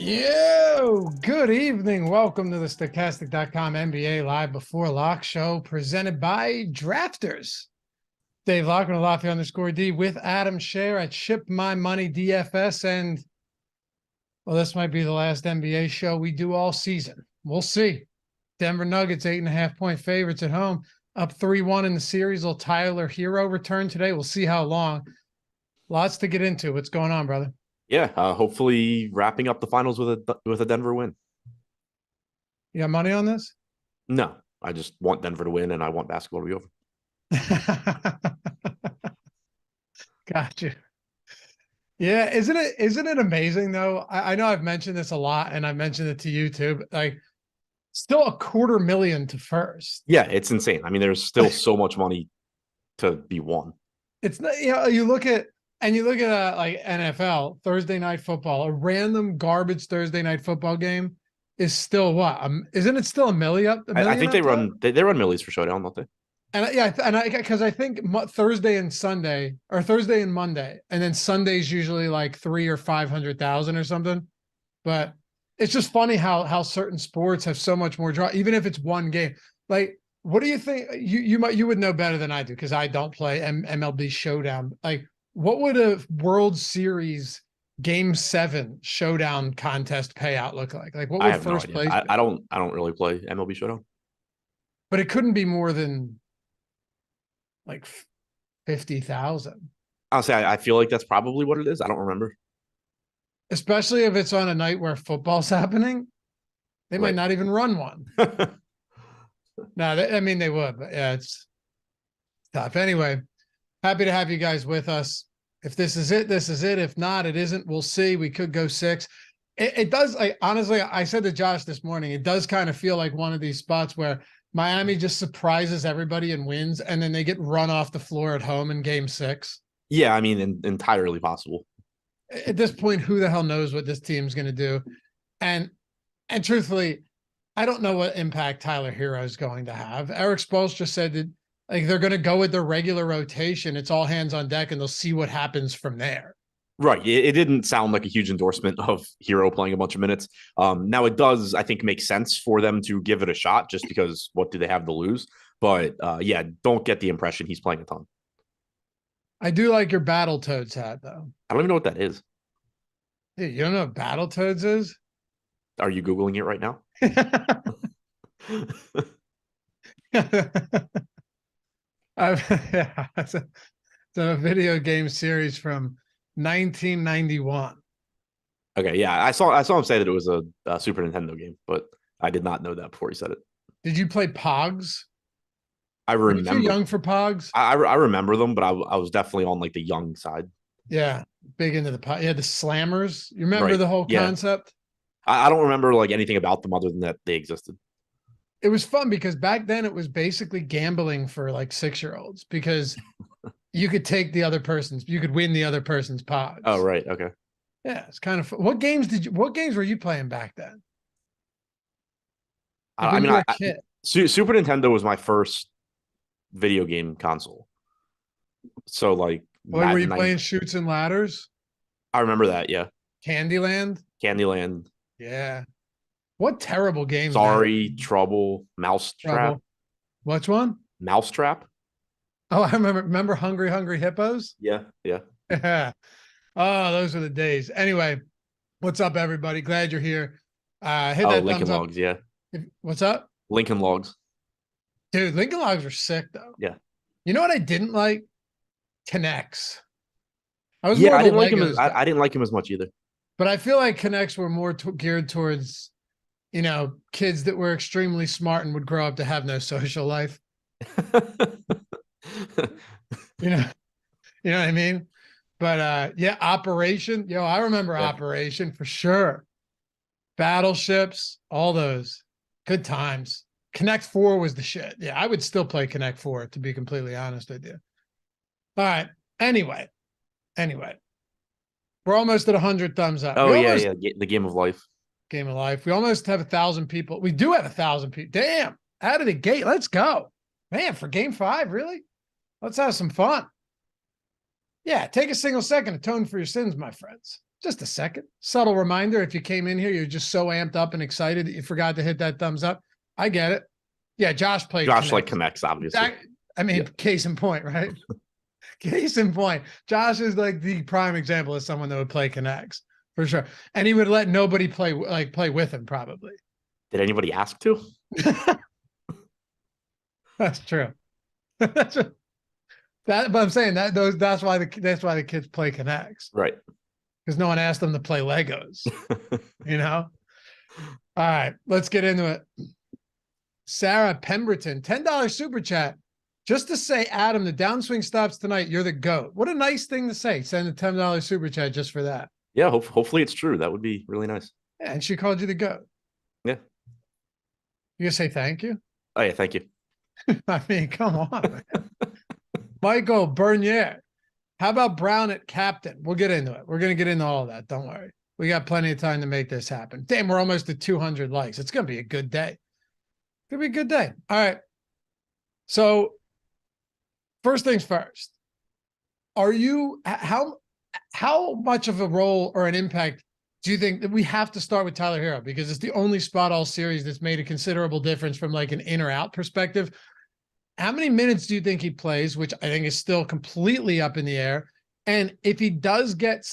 Yo, good evening. Welcome to the Stochastic.com NBA Live Before Lock show presented by Drafters. Dave Loughran and Lafayette_D with Adam Scherer at Ship My Money DFS. And, well, this might be the last NBA show we do all season. We'll see. Denver Nuggets, 8.5-point favorites at home, up 3-1 in the series. Little Tyler Herro return today. We'll see how long. Lots to get into. What's going on, brother? Yeah, hopefully wrapping up the finals with a Denver win. You got money on this? No, I just want Denver to win, and I want basketball to be over. Gotcha. Yeah, isn't it amazing though? I know I've mentioned this a lot, and I mentioned it to you too, but like still $250,000 to first. Yeah, it's insane. I mean, there's still so much money to be won. It's not, you look at like NFL Thursday night football, a random garbage Thursday night football game is still what? Isn't it still $1 million? I think they run millies for Showdown, don't they? And yeah, because I think Thursday and Sunday, or Thursday and Monday, and then Sunday's usually like 300,000 or 500,000 or something. But it's just funny how certain sports have so much more draw, even if it's one game. Like, what do you think? You would know better than I do because I don't play MLB Showdown. Like, what would a World Series Game 7 Showdown contest payout look like? Like, what would first place? I don't really play MLB Showdown, but it couldn't be more than like 50,000. Honestly, I feel like that's probably what it is. I don't remember. Especially if it's on a night where football's happening, they might not even run one. No, I mean they would, but yeah, it's tough. Anyway, happy to have you guys with us. If this is it, this is it. If not, it isn't. We'll see. We could go 6. It does. Like, honestly, I said to Josh this morning, it does kind of feel like one of these spots where Miami just surprises everybody and wins, and then they get run off the floor at home in Game 6. Yeah, I mean, entirely possible. At this point, who the hell knows what this team's going to do? And truthfully, I don't know what impact Tyler Herro is going to have. Eric Spoelstra said that like they're going to go with their regular rotation. It's all hands on deck, and they'll see what happens from there. Right. It didn't sound like a huge endorsement of Herro playing a bunch of minutes. Now it does, I think, make sense for them to give it a shot just because what do they have to lose? But yeah, don't get the impression he's playing a ton. I do like your Battletoads hat, though. I don't even know what that is. Hey, you don't know what Battletoads is? Are you Googling it right now? It's a video game series from 1991. Okay, yeah, I saw him say that it was a Super Nintendo game, but I did not know that before he said it. Did you play Pogs? I remember. Were you too young for Pogs? I remember them, but I was definitely on like the young side. Yeah, big into the the Slammers. You remember the whole concept? I don't remember like anything about them other than that they existed. It was fun because back then it was basically gambling for like 6-year-olds because you could take the other person's, you could win the other person's Pogs. Oh, right. Okay. Yeah, it's kind of fun. What games were you playing back then? Like Super Nintendo was my first video game console. So like, were you playing Chutes and Ladders? I remember that. Yeah. Candyland. Yeah. What terrible games. Sorry, Trouble, Mousetrap. Which one? Mousetrap. Oh, I remember Hungry Hippos? Yeah. Oh, those were the days. Anyway, what's up, everybody? Glad you're here. Hit that Lincoln thumbs Logs, up. Yeah. What's up? Lincoln Logs. Dude, Lincoln Logs are sick, though. Yeah. You know what I didn't like? Connects. I didn't like him. I didn't like him as much either. But I feel like Connects were more geared towards, kids that were extremely smart and would grow up to have no social life. You know what I mean? But yeah, Operation. I remember Operation for sure. Battleships, all those. Good times. Connect 4 was the shit. Yeah, I would still play Connect 4, to be completely honest with you. All right. Anyway. We're almost at 100 thumbs up. Oh, yeah. The game of life. Game of life. We almost have 1,000 people. We do have 1,000 people. Damn. Out of the gate. Let's go. Man, for game 5, really? Let's have some fun. Yeah, take a single second to atone for your sins, my friends. Just a second. Subtle reminder. If you came in here, you're just so amped up and excited that you forgot to hit that thumbs up. I get it. Yeah, Josh played. Josh connects, obviously. Case in point, right? Case in point. Josh is like the prime example of someone that would play connects for sure. And he would let nobody play with him probably. Did anybody ask to? That's true. But I'm saying that's why the kids play connects. Right. Because no one asked them to play Legos. All right, let's get into it. Sarah Pemberton, $10 super chat. Just to say, Adam, the downswing stops tonight. You're the GOAT. What a nice thing to say. Send a $10 super chat just for that. Yeah, hopefully it's true. That would be really nice. Yeah, and she called you the GOAT. Yeah. You gonna say thank you? Oh, yeah, thank you. I mean, come on, man. Michael Bernier. How about Brown at captain? We'll get into it. We're going to get into all of that. Don't worry. We got plenty of time to make this happen. Damn, we're almost at 200 likes. It's going to be a good day. It's going to be a good day. All right. So first things first, how much of a role or an impact do you think that we have to start with Tyler Herro? Because it's the only spot all series that's made a considerable difference from like an in or out perspective. How many minutes do you think he plays, which I think is still completely up in the air? And if he does get,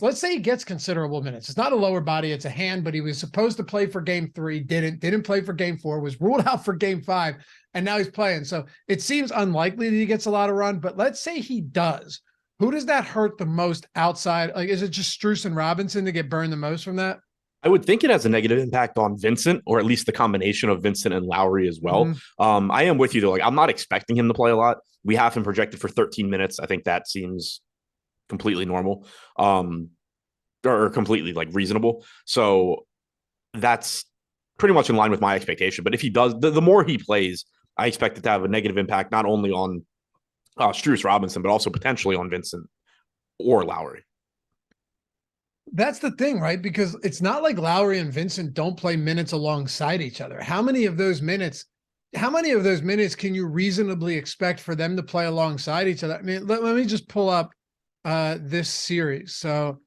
let's say he gets considerable minutes. It's not a lower body, it's a hand, but he was supposed to play for game 3, didn't play for game 4, was ruled out for game 5, and now he's playing. So it seems unlikely that he gets a lot of run, but let's say he does. Who does that hurt the most outside? Like, is it just Strus and Robinson to get burned the most from that? I would think it has a negative impact on Vincent, or at least the combination of Vincent and Lowry as well. Mm-hmm. I am with you though. Like, I'm not expecting him to play a lot. We have him projected for 13 minutes. I think that seems completely normal, or completely like reasonable. So that's pretty much in line with my expectation. But if he does, the more he plays, I expect it to have a negative impact, not only on Strus Robinson, but also potentially on Vincent or Lowry. That's the thing, right? Because it's not like Lowry and Vincent don't play minutes alongside each other. How many of those minutes can you reasonably expect for them to play alongside each other? I mean, let me just pull up this series. So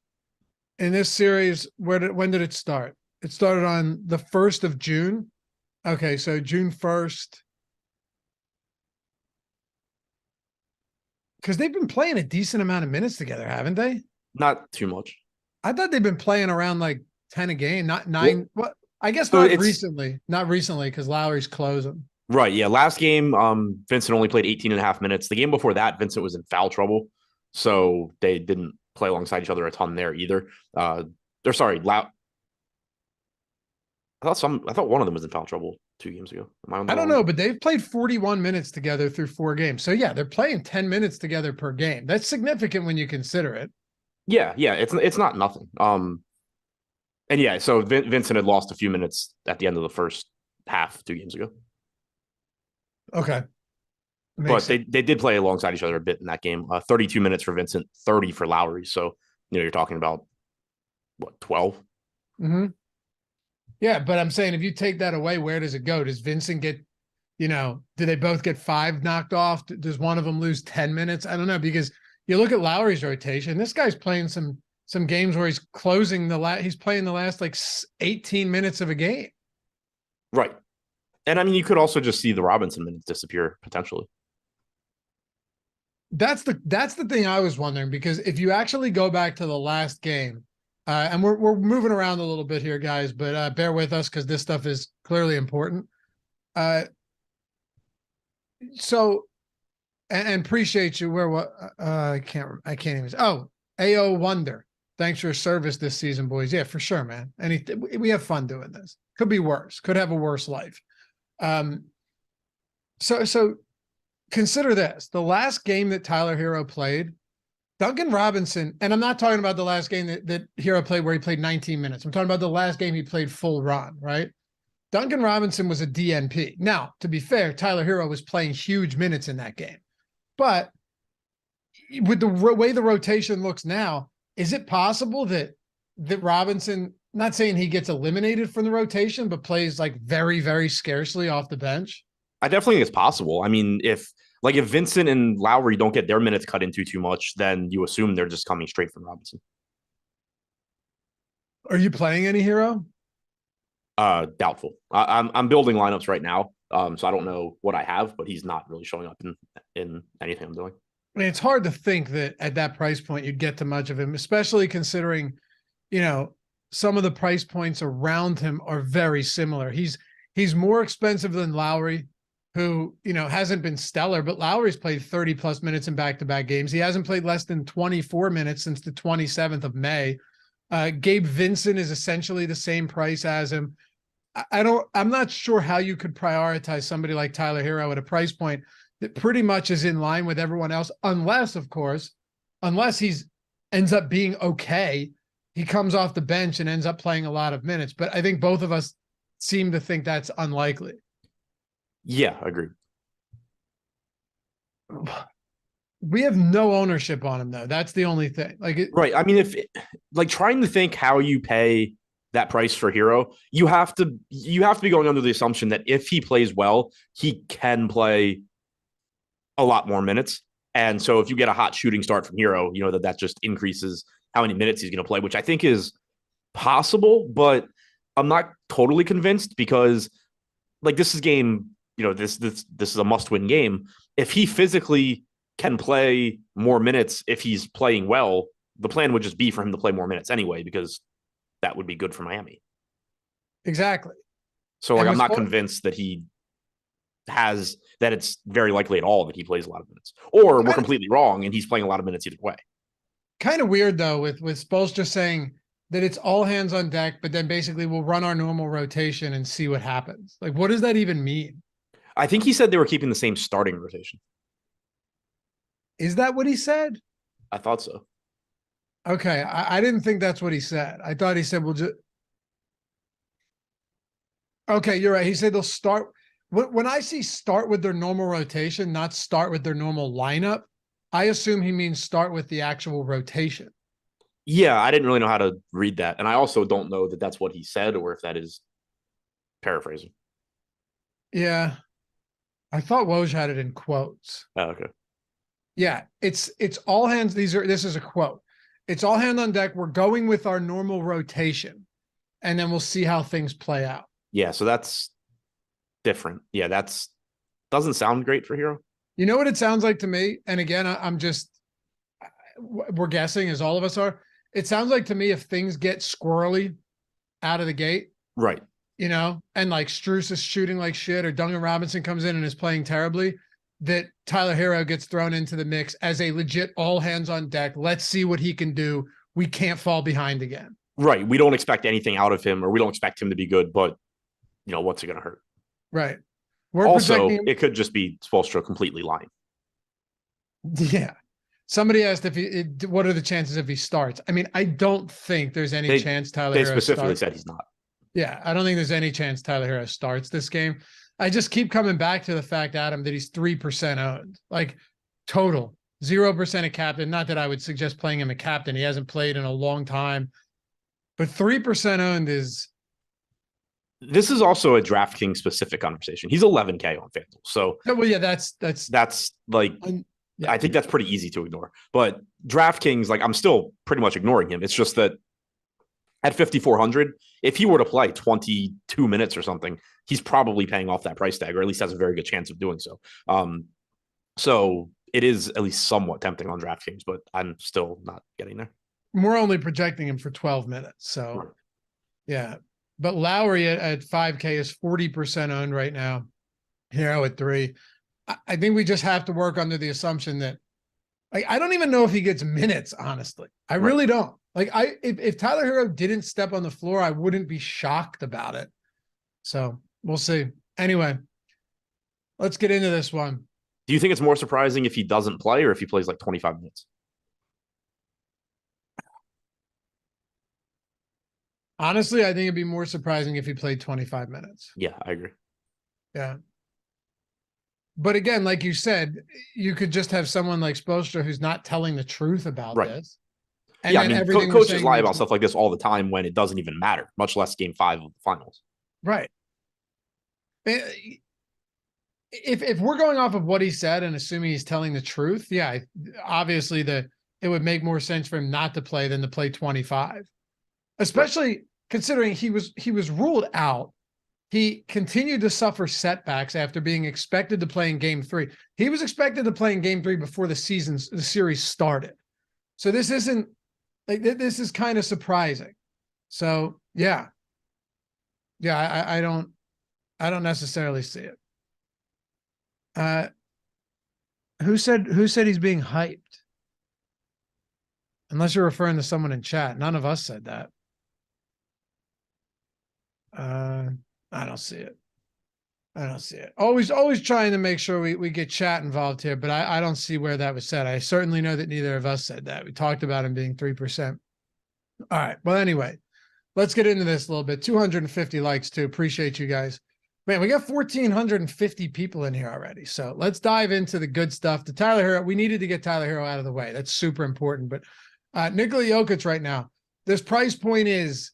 in this series, when did it start? It started on the 1st of June. Okay, so June 1st. Because they've been playing a decent amount of minutes together, haven't they? Not too much. I thought they've been playing around like 10 a game, not 9. Well, I guess so not recently, because Lowry's closing. Right. Yeah. Last game, Vincent only played 18 and a half minutes. The game before that, Vincent was in foul trouble. So they didn't play alongside each other a ton there either. I thought one of them was in foul trouble 2 games ago. I don't know, but they've played 41 minutes together through 4 games. So yeah, they're playing 10 minutes together per game. That's significant when you consider it. Yeah, it's not nothing. And yeah, so Vincent had lost a few minutes at the end of the first half 2 games ago. Okay. But they did play alongside each other a bit in that game. 32 minutes for Vincent, 30 for Lowry. So, you're talking about, 12? Mm-hmm. Yeah, but I'm saying if you take that away, where does it go? Does Vincent get, do they both get 5 knocked off? Does one of them lose 10 minutes? I don't know, because you look at Lowry's rotation. This guy's playing some games where he's closing he's playing the last like 18 minutes of a game. Right. And I mean, you could also just see the Robinson minutes disappear potentially. That's the thing I was wondering, because if you actually go back to the last game, and we're moving around a little bit here, guys, but bear with us because this stuff is clearly important. So. And appreciate you. I can't even. Oh, AO Wonder. Thanks for your service this season, boys. Yeah, for sure, man. We have fun doing this. Could be worse. Could have a worse life. So consider this: the last game that Tyler Herro played, Duncan Robinson, and I'm not talking about the last game that Herro played where he played 19 minutes. I'm talking about the last game he played full run, right? Duncan Robinson was a DNP. Now, to be fair, Tyler Herro was playing huge minutes in that game. But with the way the rotation looks now, is it possible that Robinson, not saying he gets eliminated from the rotation, but plays like very, very scarcely off the bench? I definitely think it's possible. I mean, if Vincent and Lowry don't get their minutes cut into too much, then you assume they're just coming straight from Robinson. Are you playing any Herro? Doubtful. I'm building lineups right now. So I don't know what I have, but he's not really showing up in anything I'm doing. I mean, it's hard to think that at that price point you'd get to much of him, especially considering, some of the price points around him are very similar. He's more expensive than Lowry, who, hasn't been stellar, but Lowry's played 30 plus minutes in back-to-back games. He hasn't played less than 24 minutes since the 27th of May. Gabe Vincent is essentially the same price as him. I'm not sure how you could prioritize somebody like Tyler Herro at a price point that pretty much is in line with everyone else, unless he's ends up being okay. He comes off the bench and ends up playing a lot of minutes. But I think both of us seem to think that's unlikely. Yeah, agreed. We have no ownership on him though. That's the only thing. Right. I mean, trying to think how you pay that price for Herro, you have to be going under the assumption that if he plays well, he can play a lot more minutes. And so if you get a hot shooting start from Herro, that just increases how many minutes he's going to play, which I think is possible, but I'm not totally convinced because this is game, this is a must-win game. If he physically can play more minutes, if he's playing well, the plan would just be for him to play more minutes anyway, because that would be good for Miami. Exactly. So I'm not convinced that it's very likely at all that he plays a lot of minutes, or we're completely wrong and he's playing a lot of minutes either way. Kind of weird though, with Spoelstra saying that it's all hands on deck, but then basically we'll run our normal rotation and see what happens. What does that even mean? I think he said they were keeping the same starting rotation. Is that what he said? I thought so. Okay. I didn't think that's what he said. I thought he said, we'll just, okay, you're right. He said they'll start. When I see start with their normal rotation, not start with their normal lineup, I assume he means start with the actual rotation. Yeah, I didn't really know how to read that. And I also don't know that that's what he said or if that is paraphrasing. Yeah. I thought Woj had it in quotes. Oh, okay. Yeah, it's all hands. This is a quote. It's all hand on deck. We're going with our normal rotation, and then we'll see how things play out. Yeah, so that's different. Yeah, doesn't sound great for Herro. You know what it sounds like to me? And again, we're guessing as all of us are. It sounds like to me if things get squirrely out of the gate. Right. And Strus is shooting like shit or Duncan Robinson comes in and is playing terribly, that Tyler Herro gets thrown into the mix as a legit all hands on deck. Let's see what he can do. We can't fall behind again. Right. We don't expect anything out of him, or we don't expect him to be good, but what's it going to hurt? Right. It could just be Spoelstra completely lying. Yeah. Somebody asked what are the chances if he starts? I mean, I don't think there's any chance Tyler Herro specifically said he's not. Yeah. I don't think there's any chance Tyler Herro starts this game. I just keep coming back to the fact, Adam, that he's 3% owned, total 0% a captain. Not that I would suggest playing him a captain. He hasn't played in a long time, but 3% owned is. This is also a DraftKings specific conversation. He's 11K on FanDuel. So, well, yeah, that's I think that's pretty easy to ignore, but DraftKings, I'm still pretty much ignoring him. It's just that at 5,400, if he were to play 22 minutes or something, he's probably paying off that price tag, or at least has a very good chance of doing so. So it is at least somewhat tempting on DraftKings, but I'm still not getting there. We're only projecting him for 12 minutes. So, right. Yeah. But Lowry at 5K is 40% owned right now. Herro at 3. I think we just have to work under the assumption that, I don't even know if he gets minutes, honestly. I really don't. If Tyler Herro didn't step on the floor, I wouldn't be shocked about it. So we'll see. Anyway, let's get into this one. Do you think it's more surprising if he doesn't play or if he plays 25 minutes? Honestly, I think it'd be more surprising if he played 25 minutes. Yeah, I agree. Yeah. But again, like you said, you could just have someone like Spoelstra who's not telling the truth about this. And yeah, coaches lie about stuff like this all the time when it doesn't even matter, much less game 5 of the finals. Right. If we're going off of what he said and assuming he's telling the truth, yeah, obviously it would make more sense for him not to play than to play 25. especially considering he was ruled out. He continued to suffer setbacks after being expected to play in game 3. He was expected to play in game 3 before the series started. So this isn't like, this is kind of surprising. So yeah. I don't necessarily see it. Who said he's being hyped? Unless you're referring to someone in chat. None of us said that. I don't see it. Always trying to make sure we get chat involved here, but I don't see where that was said. I certainly know that neither of us said that. We talked about him being 3%. All right. Well, anyway, let's get into this a little bit. 250 likes too. Appreciate you guys. Man, we got 1,450 people in here already. So let's dive into the good stuff. The Tyler Herro, we needed to get Tyler Herro out of the way. That's super important. But Nikola Jokic right now, this price point is,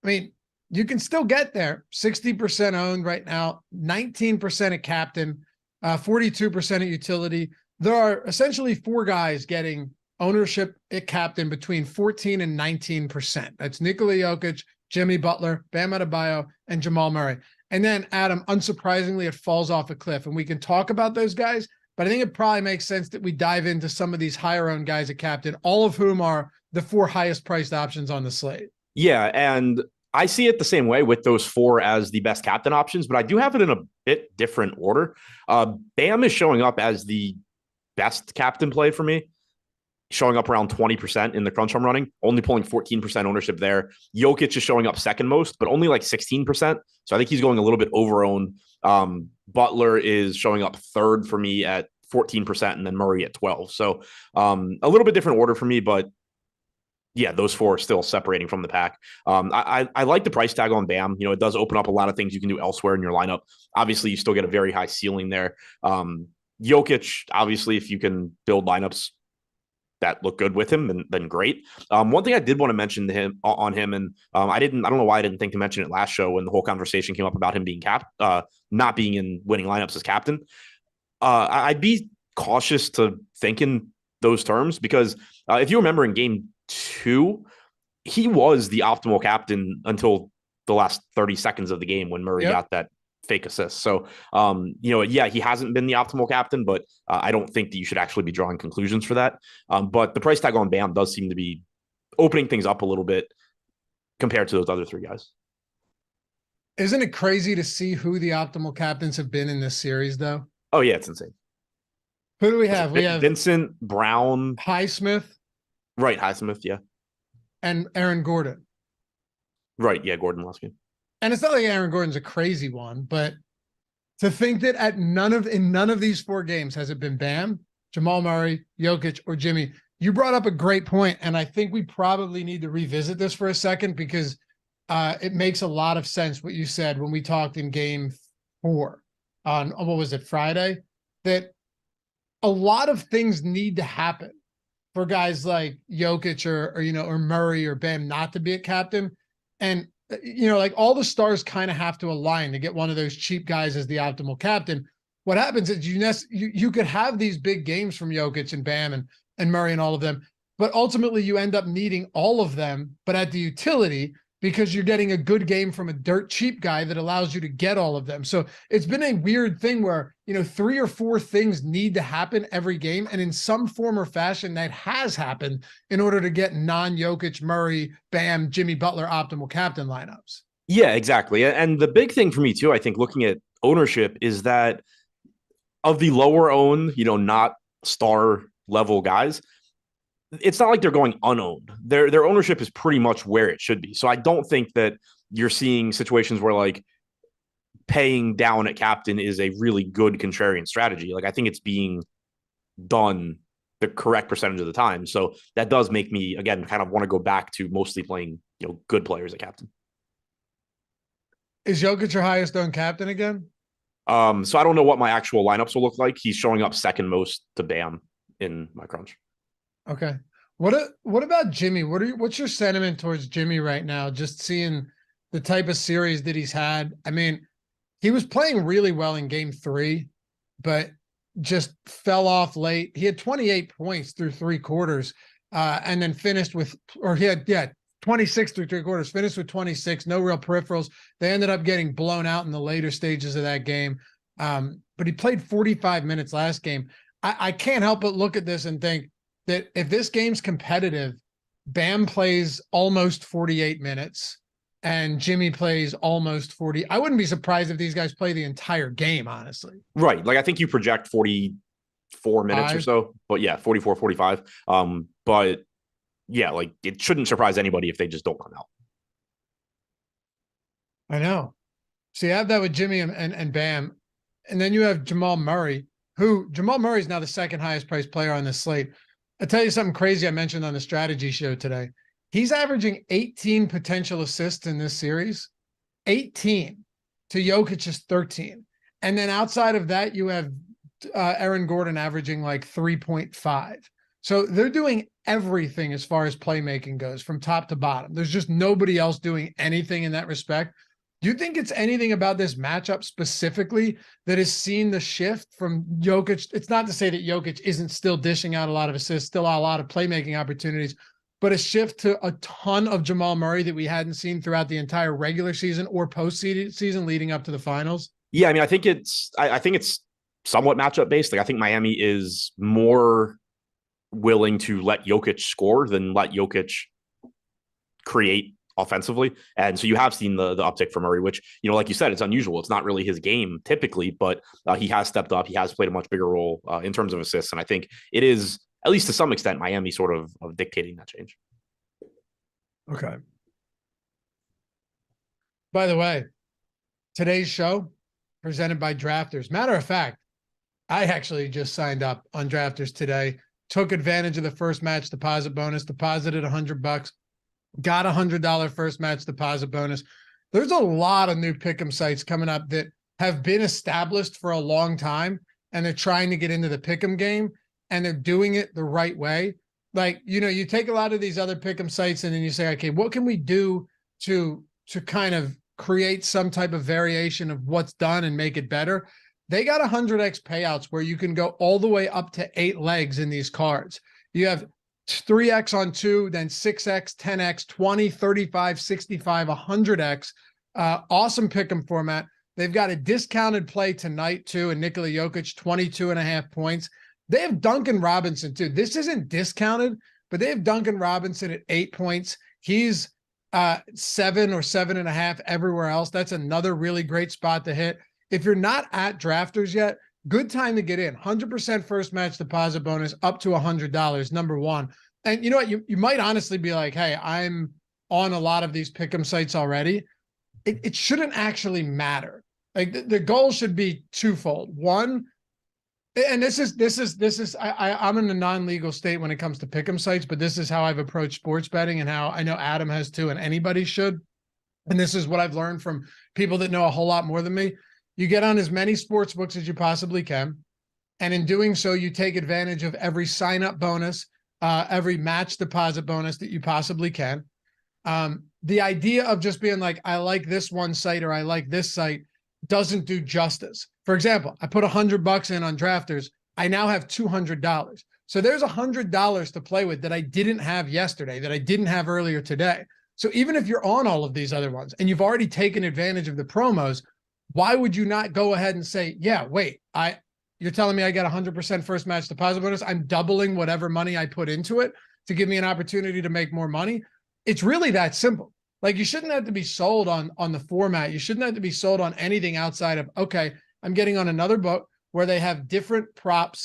I mean, you can still get there. 60% owned right now, 19% at captain, 42% at utility. There are essentially 4 guys getting ownership at captain between 14 and 19%. That's Nikola Jokic, Jimmy Butler, Bam Adebayo, and Jamal Murray. And then, Adam, unsurprisingly, it falls off a cliff. And we can talk about those guys, but I think it probably makes sense that we dive into some of these higher-owned guys at captain, all of whom are the 4 highest-priced options on the slate. Yeah, and I see it the same way with those 4 as the best captain options, but I do have it in a bit different order. Bam is showing up as the best captain play for me, showing up around 20% in the crunch I'm running, only pulling 14% ownership there. Jokic is showing up second most, but only like 16%. So I think he's going a little bit over-owned. Butler is showing up third for me at 14%, and then Murray at 12. So a little bit different order for me, but yeah, those 4 are still separating from the pack. I like the price tag on Bam. You know, it does open up a lot of things you can do elsewhere in your lineup. Obviously, you still get a very high ceiling there. Jokic, obviously, if you can build lineups that look good with him, then great. One thing I did want to mention to him on him, and I don't know why I didn't think to mention it last show when the whole conversation came up about him being not being in winning lineups as captain. I'd be cautious to think in those terms because if you remember in game 2, he was the optimal captain until the last 30 seconds of the game when Murray got that fake assist. So, he hasn't been the optimal captain, but I don't think that you should actually be drawing conclusions for that. But the price tag on Bam does seem to be opening things up a little bit compared to those other 3 guys. Isn't it crazy to see who the optimal captains have been in this series, though? Oh, yeah, it's insane. Who do we have? We have Vincent, Brown. Highsmith. Right, Highsmith, yeah. And Aaron Gordon. Right, yeah, Gordon last game. And it's not like Aaron Gordon's a crazy one, but to think that in none of these 4 games has it been Bam, Jamal Murray, Jokic, or Jimmy. You brought up a great point, and I think we probably need to revisit this for a second because it makes a lot of sense what you said when we talked in game 4 on, what was it, Friday, that a lot of things need to happen for guys like Jokic or Murray or Bam not to be a captain. And, like all the stars kind of have to align to get one of those cheap guys as the optimal captain. What happens is you could have these big games from Jokic and Bam and Murray and all of them, but ultimately you end up needing all of them, but at the utility, because you're getting a good game from a dirt cheap guy that allows you to get all of them. So it's been a weird thing where, 3 or 4 things need to happen every game. And in some form or fashion that has happened in order to get non-Jokic, Murray, Bam, Jimmy Butler optimal captain lineups. Yeah, exactly. And the big thing for me too, I think looking at ownership is that of the lower owned, not star level guys, it's not like they're going unowned. Their ownership is pretty much where it should be. So I don't think that you're seeing situations where like paying down at captain is a really good contrarian strategy. Like I think it's being done the correct percentage of the time. So that does make me, again, kind of want to go back to mostly playing, good players at captain. Is Jokic your highest owned captain again? So I don't know what my actual lineups will look like. He's showing up second most to Bam in my crunch. Okay. What about Jimmy? What's your sentiment towards Jimmy right now? Just seeing the type of series that he's had. I mean, he was playing really well in game 3, but just fell off late. He had 28 points through 3 quarters, and then finished with, or he had 26 through three quarters, finished with 26, no real peripherals. They ended up getting blown out in the later stages of that game. But he played 45 minutes last game. I can't help but look at this and think that if this game's competitive, Bam plays almost 48 minutes and Jimmy plays almost 40. I wouldn't be surprised if these guys play the entire game, honestly. Right. Like I think you project 44 minutes or so, but yeah, 44, 45. But yeah, like it shouldn't surprise anybody if they just don't come out. I know. So you have that with Jimmy and Bam. And then you have Jamal Murray, Jamal Murray is now the second highest priced player on this slate. I'll tell you something crazy I mentioned on the strategy show today. He's averaging 18 potential assists in this series, 18 to Jokic's 13. And then outside of that, you have Aaron Gordon averaging like 3.5. So they're doing everything as far as playmaking goes from top to bottom. There's just nobody else doing anything in that respect. Do you think it's anything about this matchup specifically that has seen the shift from Jokic? It's not to say that Jokic isn't still dishing out a lot of assists, still a lot of playmaking opportunities, but a shift to a ton of Jamal Murray that we hadn't seen throughout the entire regular season or postseason leading up to the finals. Yeah, I mean, I think it's somewhat matchup based. Like I think Miami is more willing to let Jokic score than let Jokic create offensively. And so you have seen the uptick from Murray, which, you know, like you said, it's unusual. It's not really his game typically, but he has stepped up. He has played a much bigger role in terms of assists. And I think it is, at least to some extent, Miami sort of dictating that change. Okay. By the way, today's show presented by Drafters. Matter of fact, I actually just signed up on Drafters today, took advantage of the first match deposit bonus, deposited $100, got $100 first match deposit bonus. There's a lot of new pick'em sites coming up that have been established for a long time, and they're trying to get into the pick'em game, and they're doing it the right way. Like, you know, you take a lot of these other pick'em sites and then you say, okay, what can we do to kind of create some type of variation of what's done and make it better? They got 100x payouts where you can go all the way up to 8 legs in these cards. You have 3x on 2, then 6x, 10x, 20, 35, 65, 100x. Awesome pick'em format. They've got a discounted play tonight too, and Nikola Jokic, 22.5 points. They have Duncan Robinson too. This isn't discounted, but they have Duncan Robinson at 8 points. He's 7 or 7.5 everywhere else. That's another really great spot to hit. If you're not at Drafters yet, good time to get in. 100% first match deposit bonus up to $100, number one. And you know what? You might honestly be like, hey, I'm on a lot of these pick'em sites already. It shouldn't actually matter. Like the goal should be twofold. One, and this is I'm in a non-legal state when it comes to pick'em sites, but this is how I've approached sports betting and how I know Adam has too, and anybody should. And this is what I've learned from people that know a whole lot more than me. You get on as many sports books as you possibly can. And in doing so, you take advantage of every sign-up bonus, every match deposit bonus that you possibly can. The idea of just being like, I like this one site or I like this site doesn't do justice. For example, I put $100 in on Drafters. I now have $200. So there's $100 to play with that I didn't have yesterday, that I didn't have earlier today. So even if you're on all of these other ones and you've already taken advantage of the promos, why would you not go ahead and say, yeah, wait, you're telling me I got 100% first match deposit bonus. I'm doubling whatever money I put into it to give me an opportunity to make more money. It's really that simple. Like, you shouldn't have to be sold on the format. You shouldn't have to be sold on anything outside of, okay, I'm getting on another book where they have different prop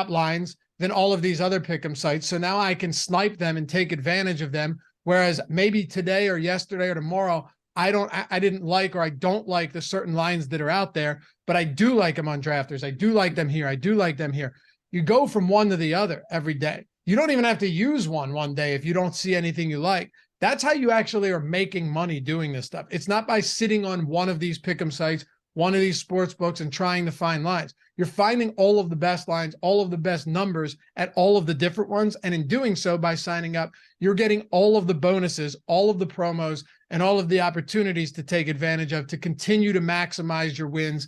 lines than all of these other pick'em sites. So now I can snipe them and take advantage of them. Whereas maybe today or yesterday or tomorrow, I didn't like, or I don't like the certain lines that are out there, but I do like them on Drafters. I do like them here. I do like them here. You go from one to the other every day. You don't even have to use one day if you don't see anything you like. That's how you actually are making money doing this stuff. It's not by sitting on one of these pick'em sites, one of these sports books, and trying to find lines. You're finding all of the best lines, all of the best numbers at all of the different ones. And in doing so, by signing up, you're getting all of the bonuses, all of the promos, and all of the opportunities to take advantage of to continue to maximize your wins,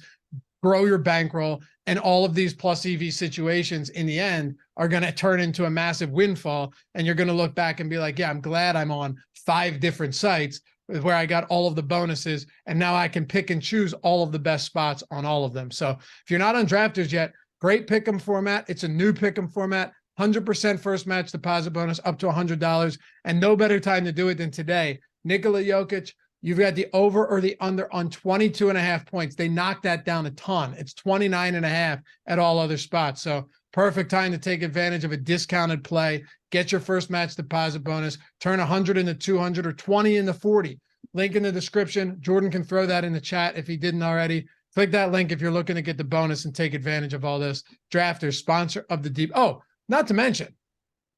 grow your bankroll, and all of these plus EV situations in the end are going to turn into a massive windfall. And you're going to look back and be like, yeah, I'm glad I'm on 5 different sites where I got all of the bonuses, and now I can pick and choose all of the best spots on all of them. So if you're not on Drafters yet, great pick'em format. It's a new pick'em format, 100% first match deposit bonus up to $100, and no better time to do it than today. Nikola Jokic, you've got the over or the under on 22.5 points. They knocked that down a ton. It's 29.5 at all other spots. So perfect time to take advantage of a discounted play. Get your first match deposit bonus, turn 100 into 200 or 20 into 40. Link in the description. Jordan can throw that in the chat if he didn't already. Click that link if you're looking to get the bonus and take advantage of all this. Drafters, sponsor of the deep. Oh, not to mention,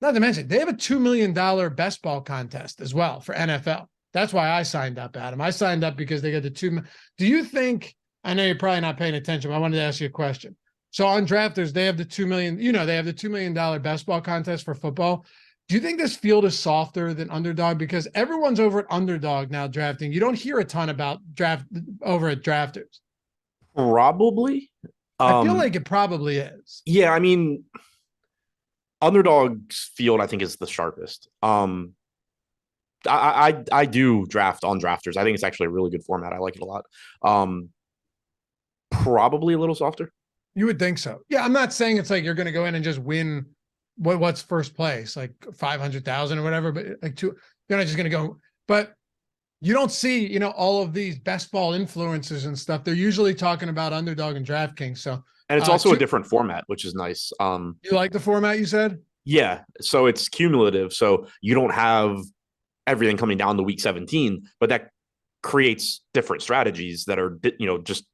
they have a $2 million best ball contest as well for NFL. That's why I signed up, Adam. I signed up because they got the do you think, I know you're probably not paying attention, but I wanted to ask you a question. So on Drafters, they have the $2 million, they have the $2 million best ball contest for football. Do you think this field is softer than Underdog? Because everyone's over at Underdog now drafting. You don't hear a ton about draft over at Drafters. Probably. I feel like it probably is. Yeah, I mean, Underdog's field, I think, is the sharpest. I do draft on Drafters. I think it's actually a really good format. I like it a lot. Probably a little softer. You would think so. Yeah, I'm not saying it's like you're going to go in and just win what's first place, like 500,000 or whatever, but like you're not just going to go. But you don't see, all of these best ball influencers and stuff. They're usually talking about Underdog and DraftKings. So, and it's also a different format, which is nice. You like the format you said? Yeah. So it's cumulative. So you don't have everything coming down to week 17, but that creates different strategies that are, just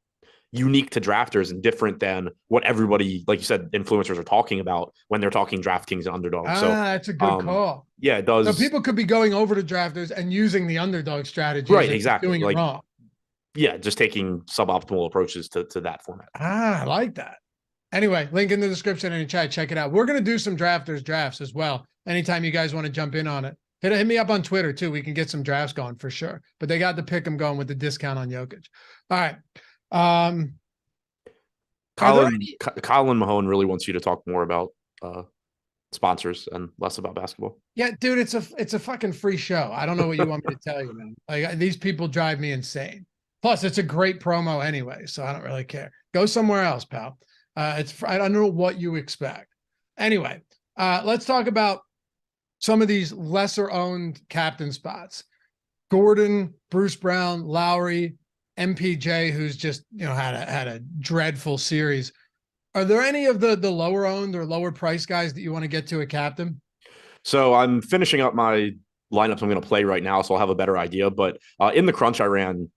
unique to drafters and different than what everybody, like you said, influencers are talking about when they're talking DraftKings and Underdog. So that's a good call. Yeah, it does. So people could be going over to drafters and using the Underdog strategy. Right, exactly. Doing it wrong. Yeah, just taking suboptimal approaches to that format. I like that. Anyway, link in the description and in chat. Check it out. We're going to do some drafters drafts as well. Anytime you guys want to jump in on it. Hit me up on Twitter too. We can get some drafts going for sure. But they got the pick 'em going with the discount on Jokic. All right. Colin Mahone really wants you to talk more about sponsors and less about basketball. Yeah, dude, it's a fucking free show. I don't know what you want me to tell you, man. Like these people drive me insane. Plus, it's a great promo anyway, so I don't really care. Go somewhere else, pal. I don't know what you expect. Anyway, let's talk about some of these lesser owned captain spots. Gordon, Bruce Brown, Lowry, MPJ, who's just had a dreadful series. Are there any of the lower owned or lower price guys that you want to get to a captain? So I'm finishing up my lineups I'm going to play right now, so I'll have a better idea. But in the crunch, I ran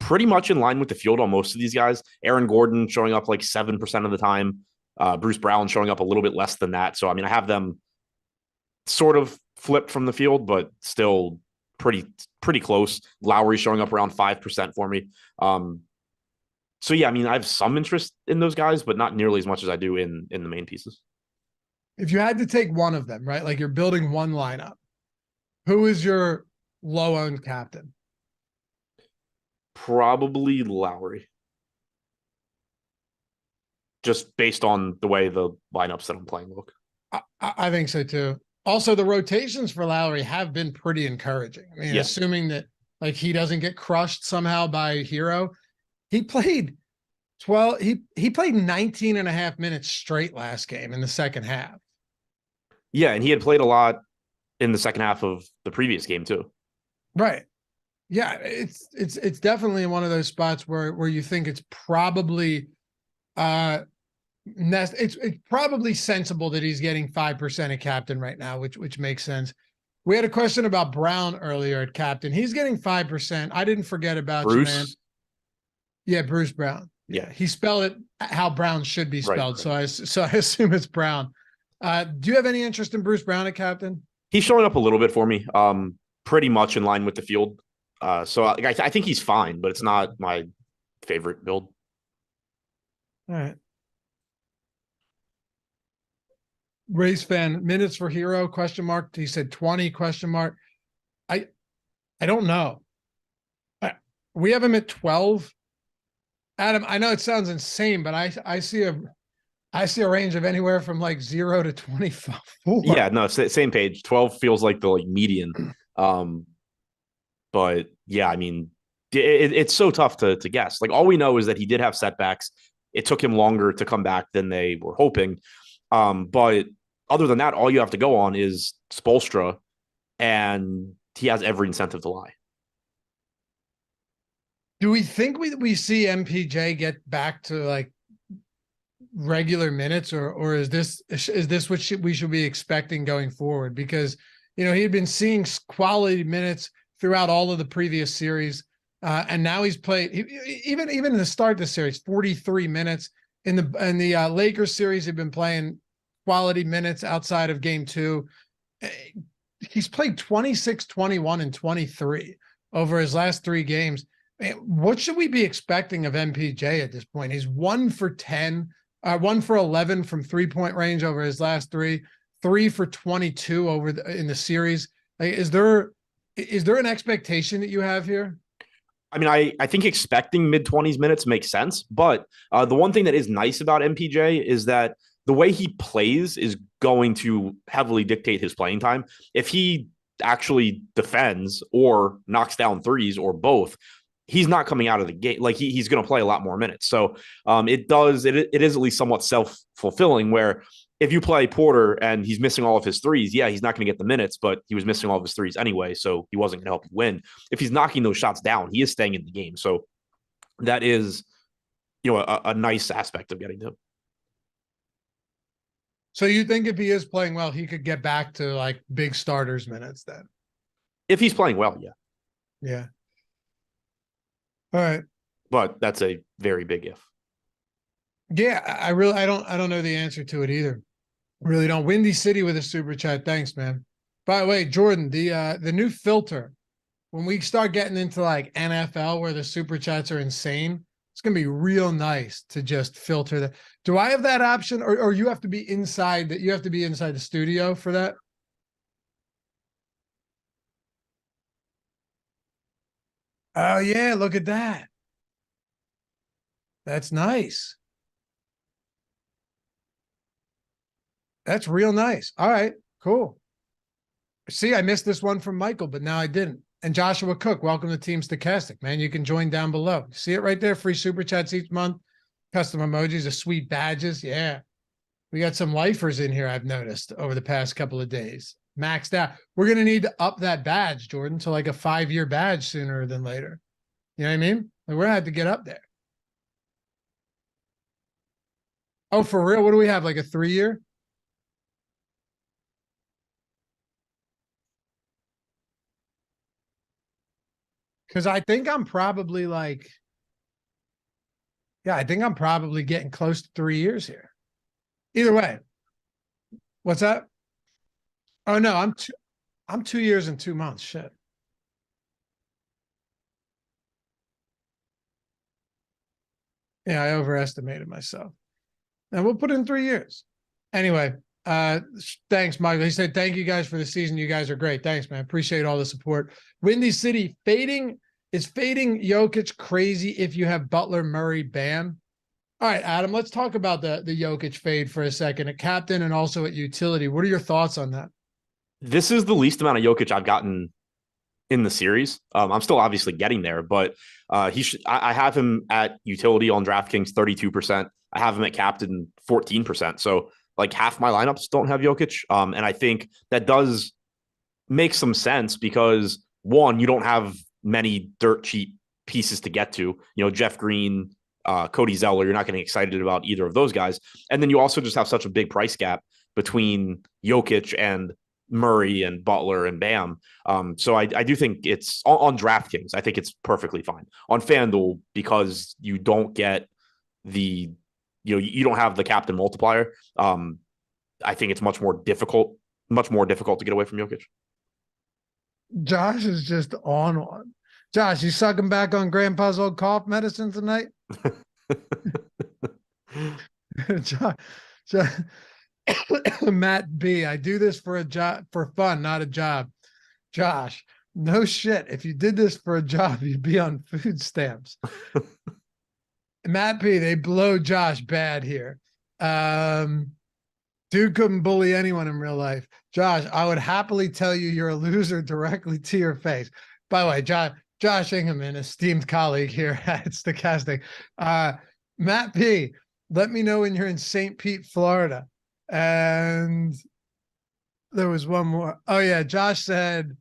pretty much in line with the field on most of these guys. Aaron Gordon showing up like 7% of the time. Bruce Brown showing up a little bit less than that. So I mean, I have them sort of flipped from the field, but still pretty close. Lowry showing up around 5% for me. So yeah, I mean, I have some interest in those guys, but not nearly as much as I do in the main pieces. If you had to take one of them, right? Like you're building one lineup, who is your low-owned captain? Probably Lowry. Just based on the way the lineups that I'm playing look. I think so too. Also, the rotations for Lowry have been pretty encouraging. I mean, assuming that like he doesn't get crushed somehow by Herro, he played 12. He played 19 and a half minutes straight last game in the second half. Yeah, and he had played a lot in the second half of the previous game too. Right. Yeah, it's definitely one of those spots where you think it's probably it's probably sensible that he's getting 5% at captain right now, which makes sense. We had a question about Brown earlier at captain. He's getting 5%. I didn't forget about Bruce. You, man. Yeah, Bruce Brown. Yeah, he spelled it how Brown should be spelled. Right. So I assume it's Brown. Do you have any interest in Bruce Brown at captain? He's showing up a little bit for me. Pretty much in line with the field. So I think he's fine, but it's not my favorite build. All right. Race fan, minutes for Herro, question mark. He said 20, question mark. I don't know. We have him at 12. Adam, I know it sounds insane, but I see a range of anywhere from like 0 to 24. Yeah, no, same page. 12 feels like the median. But yeah, I mean, it's so tough to guess. Like all we know is that he did have setbacks. It took him longer to come back than they were hoping. But other than that, all you have to go on is Spoelstra, and he has every incentive to lie. Do we think we see MPJ get back to like regular minutes, or is this what we should be expecting going forward? Because he had been seeing quality minutes throughout all of the previous series, and now he's played even in the start of the series 43 minutes in the Lakers series. He'd been playing quality minutes outside of game 2. He's played 26, 21, and 23 over his last 3 games. What should we be expecting of MPJ at this point? He's 1 for 10, 1 for 11 from 3-point range over his last 3 for 22 in the series. Like, is there an expectation that you have here? I mean, I think expecting mid-20s minutes makes sense, but the one thing that is nice about MPJ is that the way he plays is going to heavily dictate his playing time. If he actually defends or knocks down threes or both, he's not coming out of the gate. Like he's going to play a lot more minutes. So it is at least somewhat self-fulfilling, where if you play Porter and he's missing all of his threes, yeah, he's not going to get the minutes, but he was missing all of his threes anyway, so he wasn't going to help you win. If he's knocking those shots down, he is staying in the game. So that is, a nice aspect of getting to him. So you think if he is playing well, he could get back to like big starters minutes then? If he's playing well, yeah. Yeah. All right. But that's a very big if. Yeah, I don't know the answer to it either. Really don't. Windy City with a super chat. Thanks, man. By the way, Jordan, the new filter, when we start getting into like NFL where the super chats are insane, it's gonna be real nice to just filter that. Do I have that option, or you have to be inside that? You have to be inside the studio for that. Oh yeah, look at that. That's nice. That's real nice. All right, cool. See, I missed this one from Michael, but now I didn't. And Joshua Cook, welcome to Team Stochastic, man. You can join down below. See it right there. Free super chats each month. Custom emojis of sweet badges. Yeah. We got some lifers in here, I've noticed, over the past couple of days. Maxed out. We're going to need to up that badge, Jordan, to like a 5-year badge sooner than later. You know what I mean? Like, we're going to have to get up there. Oh, for real? What do we have? Like a 3-year? Because I think I'm probably getting close to 3 years here. Either way. What's that? Oh no, I'm 2 years and 2 months. Shit. Yeah, I overestimated myself. And we'll put in 3 years. Anyway, thanks, Michael. He said, thank you guys for the season. You guys are great. Thanks, man. Appreciate all the support. Windy City is fading Jokic crazy if you have Butler, Murray, Bam? All right, Adam, let's talk about the Jokic fade for a second, at captain and also at utility. What are your thoughts on that? This is the least amount of Jokic I've gotten in the series. I'm still obviously getting there, but I have him at utility on DraftKings 32%. I have him at captain 14%. So like half my lineups don't have Jokic. And I think that does make some sense because, one, you don't have many dirt cheap pieces to get to. Jeff Green, Cody Zeller, you're not getting excited about either of those guys. And then you also just have such a big price gap between Jokic and Murray and Butler and Bam. So I do think it's on DraftKings. I think it's perfectly fine. On FanDuel, because you don't get you don't have the captain multiplier. I think it's much more difficult to get away from Jokic. Josh is just on one. Josh, you sucking back on grandpa's old cough medicine tonight? Josh, Matt B, I do this for a job, for fun, not a job. Josh, no shit. If you did this for a job, you'd be on food stamps. Matt P, they blow Josh bad here. Dude couldn't bully anyone in real life. Josh, I would happily tell you you're a loser directly to your face. By the way, Josh Ingham, an esteemed colleague here at Stochastic. Matt P, let me know when you're in St. Pete, Florida. And there was one more. Oh yeah, Josh said,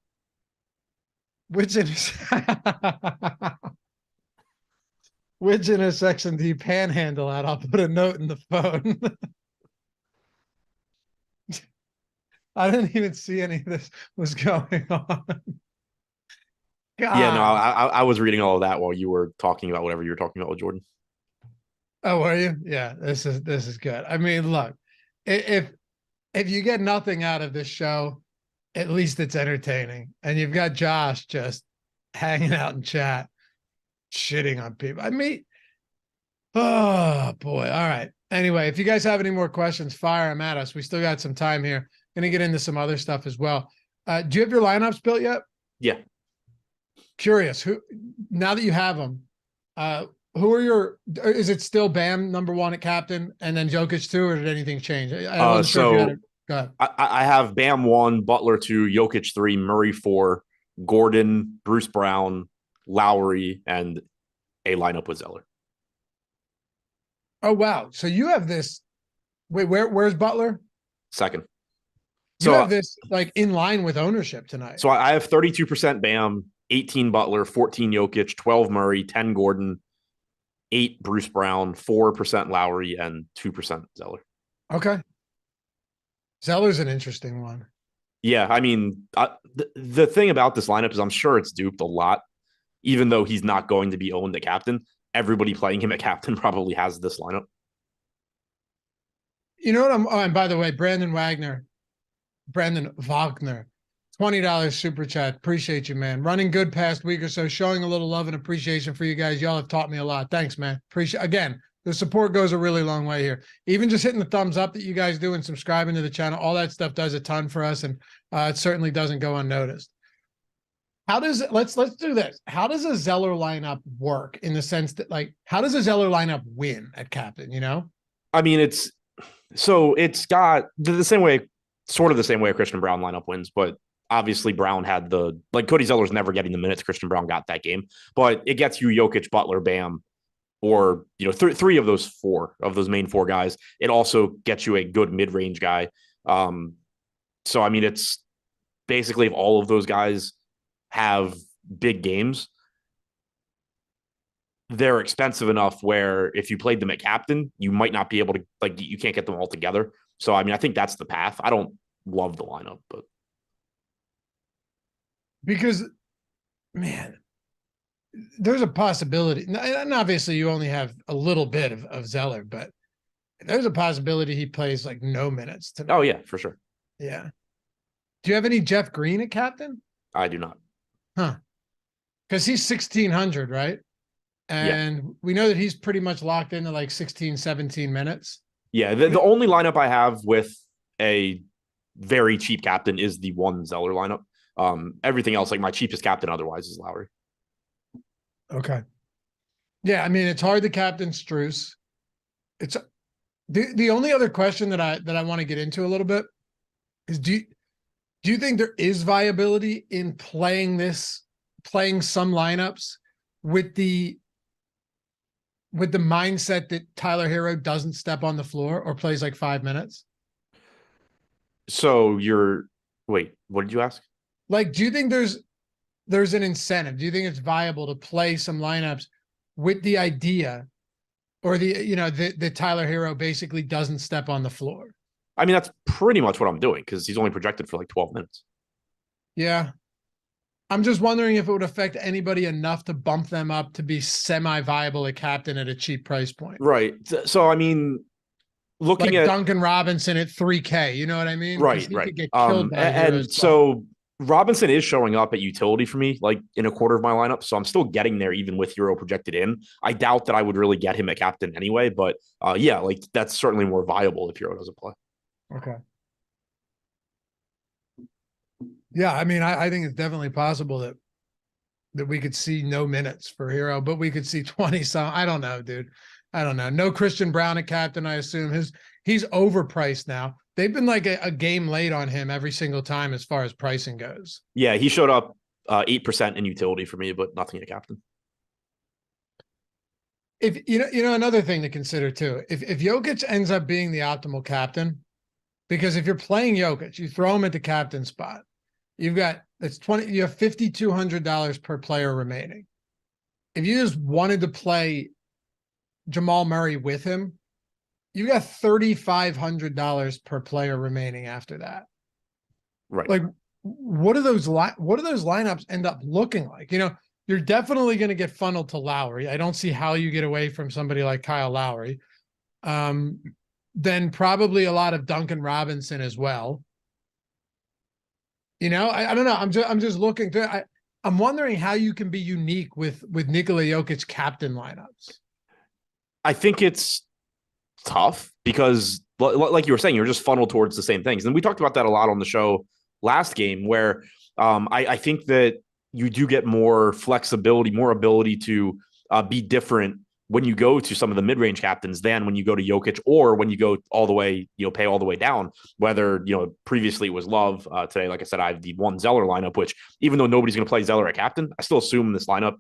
which intersection do you panhandle at? I'll put a note in the phone. I didn't even see any of this was going on. God. Yeah, no, I was reading all of that while you were talking about whatever you were talking about with Jordan. Oh, were you? Yeah, this is good. I mean, look, if you get nothing out of this show, at least it's entertaining. And you've got Josh just hanging out in chat, shitting on people. I mean, oh boy. All right. Anyway, if you guys have any more questions, fire them at us. We still got some time here. Gonna get into some other stuff as well. Do you have your lineups built yet? Yeah. Curious, who now that you have them, who are your? Is it still Bam number one at captain, and then Jokic 2, or did anything change? I wasn't sure if you had it. Go ahead. I have Bam 1, Butler 2, Jokic 3, Murray 4, Gordon, Bruce Brown, Lowry, and a lineup with Zeller. Oh wow! So you have this. Wait, where's Butler? Second. You have this like in line with ownership tonight. So I have 32% Bam, 18 Butler, 14 Jokic, 12 Murray, 10 Gordon, 8 Bruce Brown, 4% Lowry, and 2% Zeller. Okay. Zeller's an interesting one. Yeah, I mean, the thing about this lineup is I'm sure it's duped a lot, even though he's not going to be owned at captain. Everybody playing him at captain probably has this lineup. You know what and by the way, Brandon Wagner, $20 super chat. Appreciate you, man. Running good past week or so, showing a little love and appreciation for you guys. Y'all have taught me a lot. Thanks, man. Appreciate again. The support goes a really long way here. Even just hitting the thumbs up that you guys do and subscribing to the channel, all that stuff does a ton for us, and it certainly doesn't go unnoticed. How does let's do this? How does a Zeller lineup work in the sense that, like, how does a Zeller lineup win at captain? You know, I mean, it's got the same way, sort of the same way a Christian Brown lineup wins, but obviously Brown had Cody Zeller's never getting the minutes Christian Brown got that game, but it gets you Jokic, Butler, Bam, or three of those main four guys. It also gets you a good mid-range guy. So I mean, it's basically if all of those guys have big games, they're expensive enough where if you played them at captain, you might not be able to, you can't get them all together. So I mean, I think that's the path. I don't love the lineup, but because, man, there's a possibility, and obviously you only have a little bit of Zeller, but there's a possibility he plays like no minutes tonight. Oh yeah, for sure. Yeah. Do you have any Jeff Green at captain? I do not. Huh. Because he's 1,600, right? And we know that he's pretty much locked into like 16, 17 minutes. Yeah, the only lineup I have with a very cheap captain is the one Zeller lineup. Everything else, like my cheapest captain otherwise, is Lowry. Okay. Yeah, I mean, it's hard to captain Strus. It's the only other question that I want to get into a little bit is do you think there is viability in playing some lineups with the mindset that Tyler Herro doesn't step on the floor or plays like 5 minutes? So wait, what did you ask? Like, do you think there's an incentive? Do you think it's viable to play some lineups with the idea or the Tyler Herro basically doesn't step on the floor? I mean, that's pretty much what I'm doing because he's only projected for like 12 minutes. Yeah. I'm just wondering if it would affect anybody enough to bump them up to be semi-viable at captain at a cheap price point. Right. So, I mean, looking at Duncan Robinson at 3K, you know what I mean? Right. Could get killed by and so Robinson is showing up at utility for me, like in a quarter of my lineup. So I'm still getting there even with Herro projected in. I doubt that I would really get him at captain anyway, but yeah, like that's certainly more viable if Herro doesn't play. Okay. Yeah, I mean, I think it's definitely possible that we could see no minutes for Herro, but we could see 20 some. I don't know, dude. I don't know. No Christian Brown at captain, I assume. He's overpriced now. They've been like a game late on him every single time as far as pricing goes. Yeah, he showed up 8% in utility for me, but nothing at captain. If another thing to consider too, if Jokic ends up being the optimal captain, because if you're playing Jokic, you throw him at the captain spot. You have $5,200 per player remaining. If you just wanted to play Jamal Murray with him, you got $3,500 per player remaining after that. Right. Like, what do those lineups end up looking like? You're definitely going to get funneled to Lowry. I don't see how you get away from somebody like Kyle Lowry. Then probably a lot of Duncan Robinson as well. I don't know. I'm just looking through. I'm wondering how you can be unique with Nikola Jokic captain lineups. I think it's tough because, like you were saying, you're just funneled towards the same things. And we talked about that a lot on the show last game, where I think that you do get more flexibility, more ability to be different when you go to some of the mid-range captains than when you go to Jokic, or when you go all the way, pay all the way down, whether, previously it was Love. Today, like I said, I have the one Zeller lineup, which even though nobody's going to play Zeller at captain, I still assume this lineup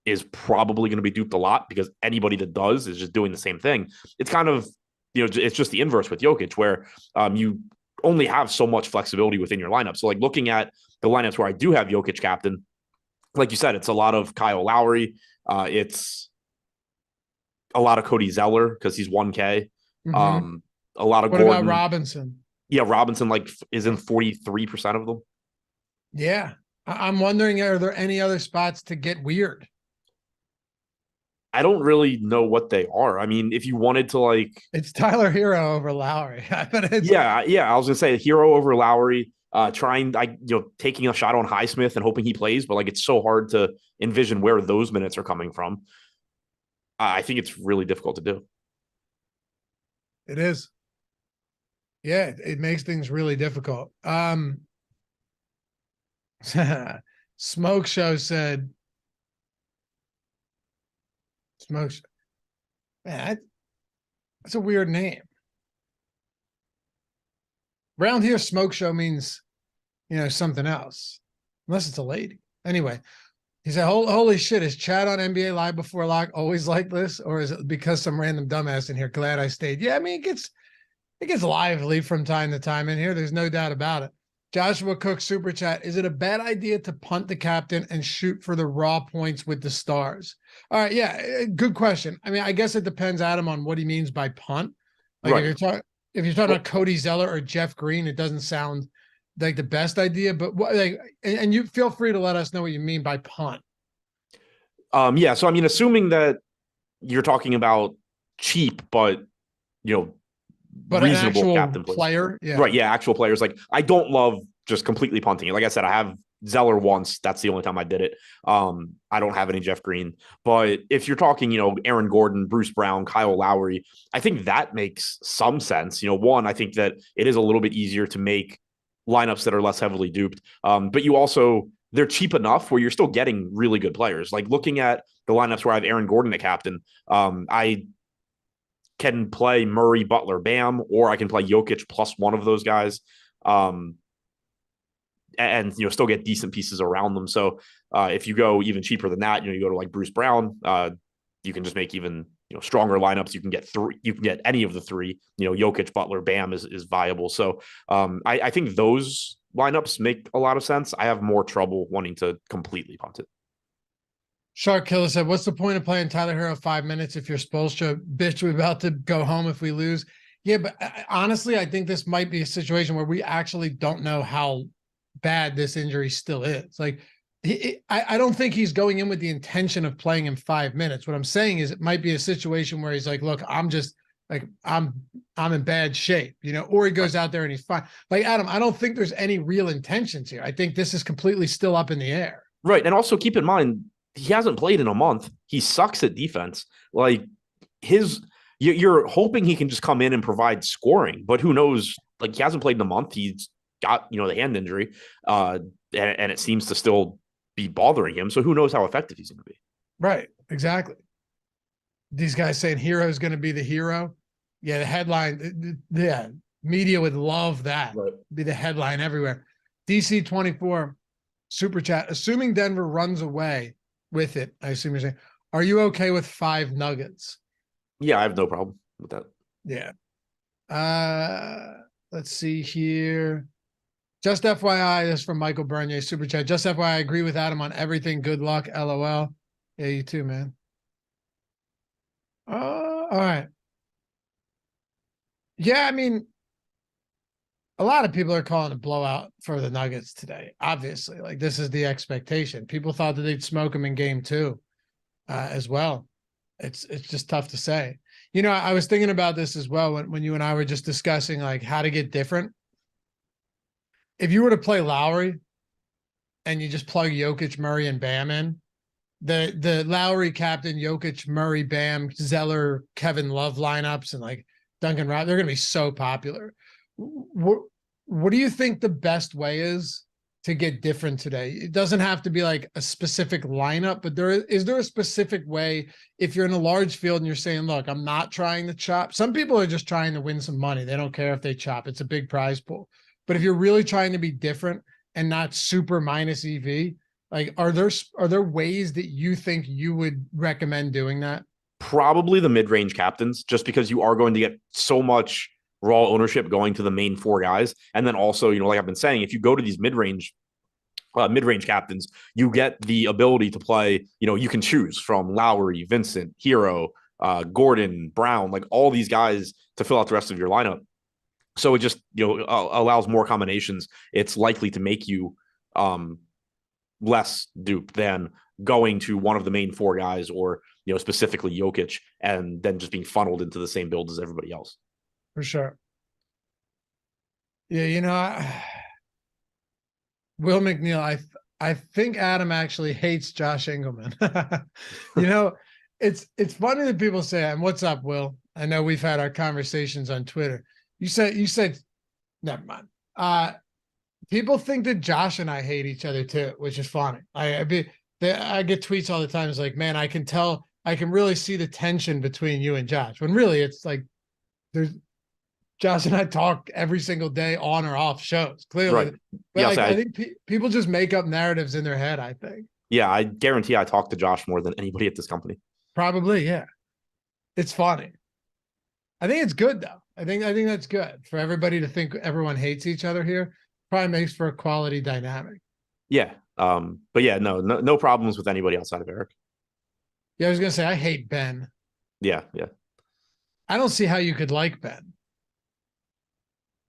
is probably going to be duped a lot because anybody that does is just doing the same thing. It's kind of, it's just the inverse with Jokic, where you only have so much flexibility within your lineup. So like looking at the lineups where I do have Jokic captain, like you said, it's a lot of Kyle Lowry. It's a lot of Cody Zeller because he's 1K. Mm-hmm. A lot of what Gordon. About Robinson? Yeah, Robinson is in 43% of them. Yeah. I'm wondering, are there any other spots to get weird? I don't really know what they are. I mean, if you wanted to it's Tyler Herro over Lowry. Yeah. I was gonna say Herro over Lowry. Taking a shot on Highsmith and hoping he plays, but it's so hard to envision where those minutes are coming from. I think it's really difficult to do. It is. Yeah, it makes things really difficult. Smoke Show said, man, that's a weird name. Around here, Smoke Show means, something else, unless it's a lady. Anyway, he said, holy shit, is chat on NBA Live before lock always like this? Or is it because some random dumbass in here? Glad I stayed. Yeah, I mean, it gets lively from time to time in here. There's no doubt about it. Joshua Cook super chat. Is it a bad idea to punt the captain and shoot for the raw points with the stars? All right. Yeah. Good question. I mean, I guess it depends, Adam, on what he means by punt. Right. If you're talking about Cody Zeller or Jeff Green, it doesn't sound like the best idea, but and you feel free to let us know what you mean by punt. Yeah. So, I mean, assuming that you're talking about cheap, but reasonable captain player. Yeah. Right. Yeah. Actual players. I don't love just completely punting it. Like I said, I have Zeller once. That's the only time I did it. I don't have any Jeff Green, but if you're talking, Aaron Gordon, Bruce Brown, Kyle Lowry, I think that makes some sense. One, I think that it is a little bit easier to make lineups that are less heavily duped. But they're cheap enough where you're still getting really good players. Like looking at the lineups where I have Aaron Gordon at captain, I can play Murray, Butler, Bam, or I can play Jokic plus one of those guys, and still get decent pieces around them. So if you go even cheaper than that, you go to Bruce Brown, you can just make even stronger lineups. You can get three. You can get any of the three. Jokic, Butler, Bam is viable. So I think those lineups make a lot of sense. I have more trouble wanting to completely punt it. Shark Killer said, what's the point of playing Tyler Herro 5 minutes if you're Spoelstra? Bitch, we're about to go home if we lose. Yeah, but honestly, I think this might be a situation where we actually don't know how bad this injury still is. I don't think he's going in with the intention of playing him 5 minutes. What I'm saying is it might be a situation where he's like, look, I'm in bad shape, or he goes out there and he's fine. Adam, I don't think there's any real intentions here. I think this is completely still up in the air. Right. And also keep in mind, he hasn't played in a month. He sucks at defense. You're hoping he can just come in and provide scoring, but who knows? He hasn't played in a month. He's got, the hand injury, and it seems to still be bothering him. So who knows how effective he's going to be? Right. Exactly. these guys saying Herro is going to be the hero. Yeah, the headline. Yeah, media would love that. Right. Be the headline everywhere. DC24 super chat. Assuming Denver runs away with it, I assume you're saying, are you okay with 5 Nuggets? Yeah, I have no problem with that. Yeah. Let's see here. Just FYI, this is from Michael Bernier, super chat. Just FYI, I agree with Adam on everything. Good luck, LOL. Yeah, you too, man. All right. Yeah, I mean, a lot of people are calling a blowout for the Nuggets today. Obviously, like this is the expectation. People thought that they'd smoke them in game 2 as well. It's just tough to say. You know, I was thinking about this as well when you and I were just discussing like how to get different. If you were to play Lowry and you just plug Jokic, Murray, and Bam in, the Lowry captain, Jokic, Murray, Bam, Zeller, Kevin Love lineups and like Duncan Robinson, they're going to be so popular. What do you think the best way is to get different today? It doesn't have to be like a specific lineup, but is there a specific way if you're in a large field and you're saying, look, I'm not trying to chop. Some people are just trying to win some money. They don't care if they chop. It's a big prize pool. But if you're really trying to be different and not super minus EV, like are there ways that you think you would recommend doing that? Probably the mid-range captains, just because you are going to get so much raw ownership going to the main 4 guys. And then also, you know, like I've been saying, if you go to these mid-range captains, you get the ability to play, you know, you can choose from Lowry, Vincent, Herro, Gordon, Brown, like all these guys to fill out the rest of your lineup. So it just, you know, allows more combinations. It's likely to make you less duped than going to one of the main 4 guys or, you know, specifically Jokic and then just being funneled into the same build as everybody else. For sure. Yeah, you know, Will McNeil, I think Adam actually hates Josh Engelman. You know, it's funny that people say, and what's up, Will? I know we've had our conversations on Twitter. You said, never mind. People think that Josh and I hate each other too, which is funny. I get tweets all the time. It's like, man, I can really see the tension between you and Josh. When really it's like Josh and I talk every single day on or off shows, clearly. Right. But Yeah, like, I think people just make up narratives in their head, I think. Yeah, I guarantee I talk to Josh more than anybody at this company. Probably, yeah. It's funny. I think it's good, though. I think that's good for everybody to think everyone hates each other here. Probably makes for a quality dynamic. Yeah. But yeah, no problems with anybody outside of Eric. Yeah, I was going to say, I hate Ben. Yeah. I don't see how you could like Ben.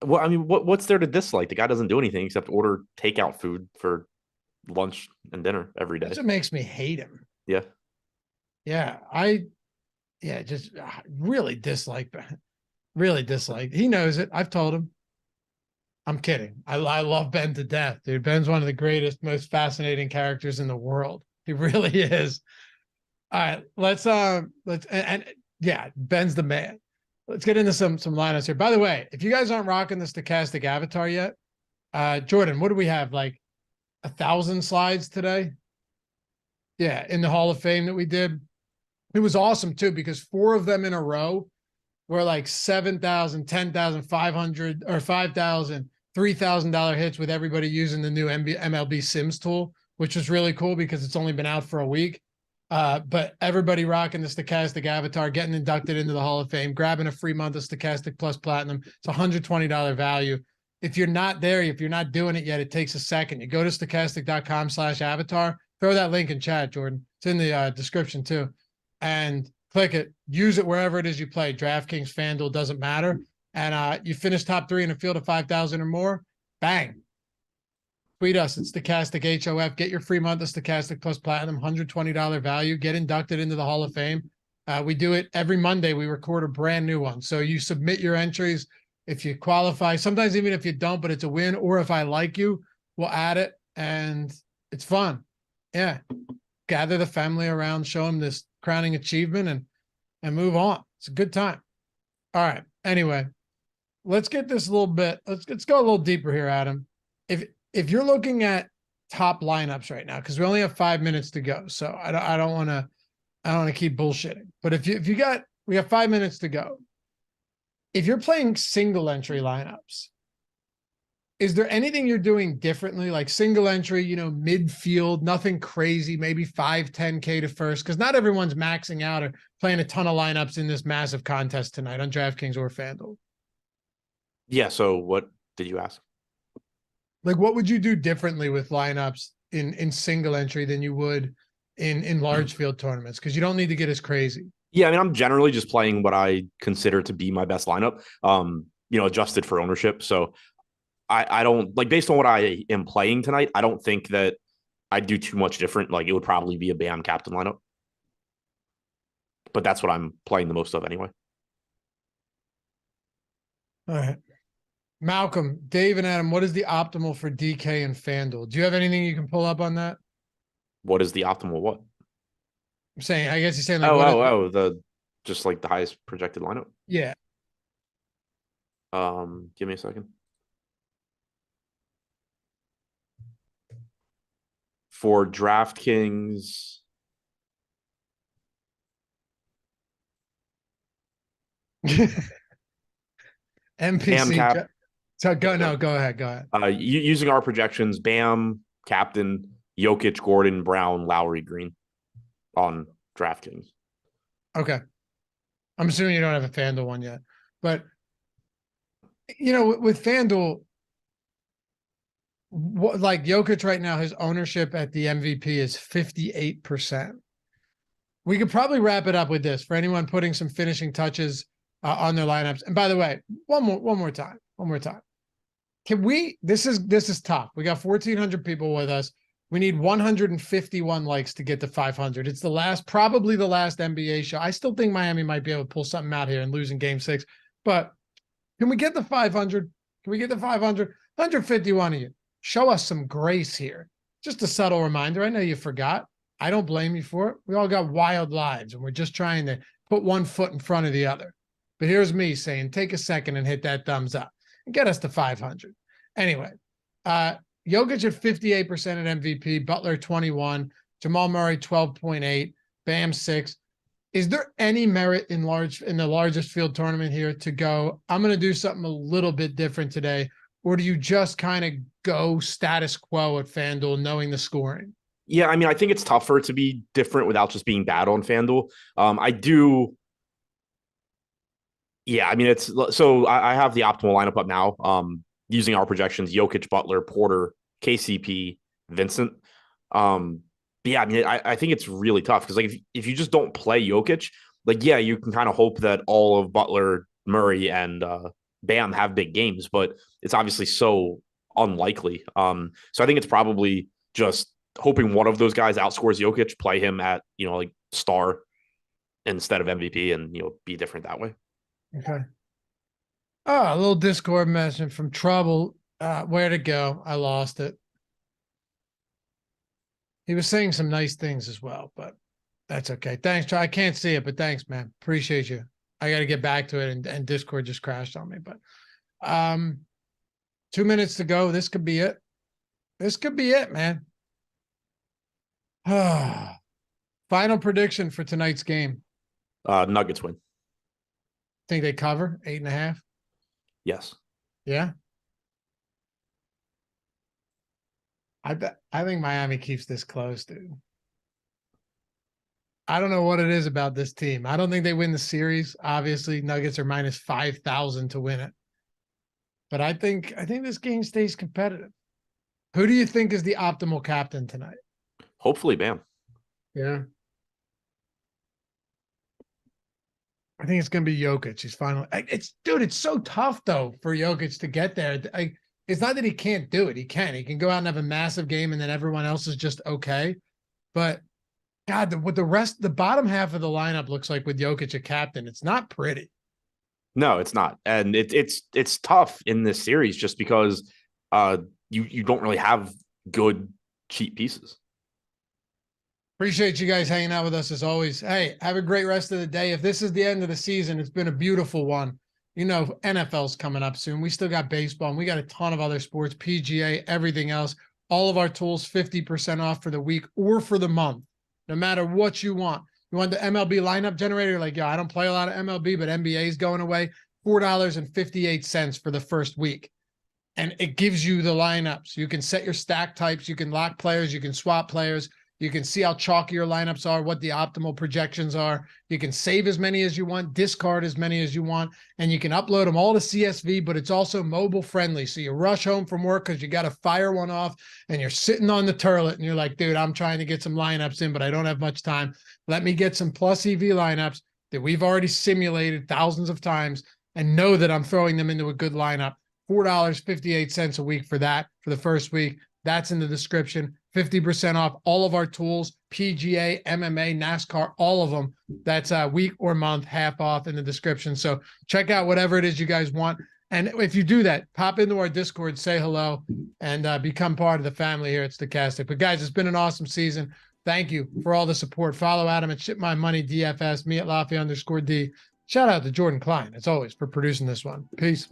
Well, I mean, what's there to dislike? The guy doesn't do anything except order takeout food for lunch and dinner every day. That's what makes me hate him. Yeah. Yeah, just really dislike Ben. Really dislike. He knows it. I've told him. I'm kidding. I love Ben to death, dude. Ben's one of the greatest, most fascinating characters in the world. He really is. All right, let's yeah, Ben's the man. Let's get into some lineups here. By the way, if you guys aren't rocking the stochastic avatar yet, Jordan, what do we have? Like 1,000 slides today? Yeah, in the Hall of Fame that we did. It was awesome too, because 4 of them in a row were like 7,000, 10,500 or 5,000, $3,000 hits with everybody using the new MLB Sims tool, which was really cool because it's only been out for a week. But everybody rocking the stochastic avatar, getting inducted into the Hall of Fame, grabbing a free month of Stochastic Plus Platinum. It's $120 value. If you're not there, if you're not doing it yet, it takes a second. You go to stochastic.com/avatar, throw that link in chat, Jordan. It's in the description too. And click it, use it wherever it is you play. DraftKings, FanDuel, doesn't matter. And you finish top 3 in a field of 5,000 or more, bang. Tweet us. It's Stochastic HOF. Get your free month of Stochastic Plus Platinum, $120 value. Get inducted into the Hall of Fame. We do it every Monday. We record a brand new one. So you submit your entries. If you qualify, sometimes even if you don't, but it's a win, or if I like you, we'll add it. And it's fun. Yeah. Gather the family around, show them this crowning achievement and move on. It's a good time. All right. Anyway, let's get this a little bit. Let's go a little deeper here, Adam. If you're looking at top lineups right now, because we only have 5 minutes to go, so I don't want to I don't want to keep bullshitting, but we got 5 minutes to go. If you're playing single entry lineups, is there anything you're doing differently? Like single entry, midfield, nothing crazy, maybe 5-10K to first, because not everyone's maxing out or playing a ton of lineups in this massive contest tonight on DraftKings or FanDuel. Yeah. So what did you ask? Like, what would you do differently with lineups in single entry than you would in large field tournaments? Because you don't need to get as crazy. Yeah, I mean, I'm generally just playing what I consider to be my best lineup, adjusted for ownership. So I don't like, based on what I am playing tonight, I don't think that I'd do too much different. Like, it would probably be a Bam captain lineup, but that's what I'm playing the most of anyway. All right. Malcolm, Dave, and Adam, what is the optimal for DK and FanDuel? Do you have anything you can pull up on that? What is the optimal what? I'm saying, I guess you're saying like just like the highest projected lineup. Yeah. Give me a second. For DraftKings, NPC. So go ahead. Using our projections, Bam, captain, Jokic, Gordon, Brown, Lowry, Green on DraftKings. Okay. I'm assuming you don't have a FanDuel one yet, but with FanDuel, like Jokic right now, his ownership at the MVP is 58%. We could probably wrap it up with this for anyone putting some finishing touches on their lineups. And by the way, one more time. Can we? This is tough. We got 1,400 people with us. We need 151 likes to get to 500. It's probably the last NBA show. I still think Miami might be able to pull something out here and lose in Game 6. But can we get the 500? Can we get the 500? 151 of you. Show us some grace here. Just a subtle reminder. I know you forgot. I don't blame you for it. We all got wild lives, and we're just trying to put one foot in front of the other. But here's me saying, take a second and hit that thumbs up and get us to 500. Anyway, Jokic at 58% at MVP, Butler 21, Jamal Murray 12.8, Bam 6. Is there any merit in the largest field tournament here to go, I'm going to do something a little bit different today? Or do you just kind of go status quo at FanDuel knowing the scoring? Yeah, I mean, I think it's tougher to be different without just being bad on FanDuel. Yeah, I mean, I have the optimal lineup up now. Using our projections, Jokic, Butler, Porter, KCP, Vincent. Yeah, I mean, I think it's really tough because, like, if you just don't play Jokic, like, yeah, you can kind of hope that all of Butler, Murray, and Bam have big games, but it's obviously so unlikely. So I think it's probably just hoping one of those guys outscores Jokic, play him at, like star instead of MVP, and, be different that way. Okay. Oh, a little Discord message from Trouble. Where'd it go? I lost it. He was saying some nice things as well, but that's okay. Thanks, I can't see it, but thanks, man. Appreciate you. I got to get back to it, and Discord just crashed on me. But 2 minutes to go. This could be it. This could be it, man. Final prediction for tonight's game. Nuggets win. Think they cover 8.5? Yes. Yeah. I think Miami keeps this close, dude. I don't know what it is about this team. I don't think they win the series. Obviously, Nuggets are minus 5,000 to win it. But I think this game stays competitive. Who do you think is the optimal captain tonight? Hopefully, Bam. Yeah. I think it's going to be Jokic. He's finally. It's so tough though for Jokic to get there. It's not that he can't do it. He can. He can go out and have a massive game, and then everyone else is just okay. But God, what the bottom half of the lineup looks like with Jokic a captain, it's not pretty. No, it's not, and it's tough in this series just because you don't really have good cheap pieces. Appreciate you guys hanging out with us as always. Hey, have a great rest of the day. If this is the end of the season, it's been a beautiful one. NFL's coming up soon. We still got baseball, and we got a ton of other sports, PGA, everything else. All of our tools, 50% off for the week or for the month, no matter what you want. You want the MLB lineup generator? Like, I don't play a lot of MLB, but NBA is going away. $4.58 for the first week. And it gives you the lineups. You can set your stack types. You can lock players. You can swap players. You can see how chalky your lineups are, what the optimal projections are. You can save as many as you want, discard as many as you want, and you can upload them all to CSV, but it's also mobile friendly. So you rush home from work because you got to fire one off and you're sitting on the toilet and you're like, dude, I'm trying to get some lineups in, but I don't have much time. Let me get some plus EV lineups that we've already simulated thousands of times and know that I'm throwing them into a good lineup. $4.58 a week for that for the first week. That's in the description. 50% off all of our tools, PGA, MMA, NASCAR, all of them. That's a week or month, half off in the description. So check out whatever it is you guys want. And if you do that, pop into our Discord, say hello, and become part of the family here at Stochastic. But guys, it's been an awesome season. Thank you for all the support. Follow Adam at Ship My Money DFS, me at Lafayette_D. Shout out to Jordan Klein, as always, for producing this one. Peace.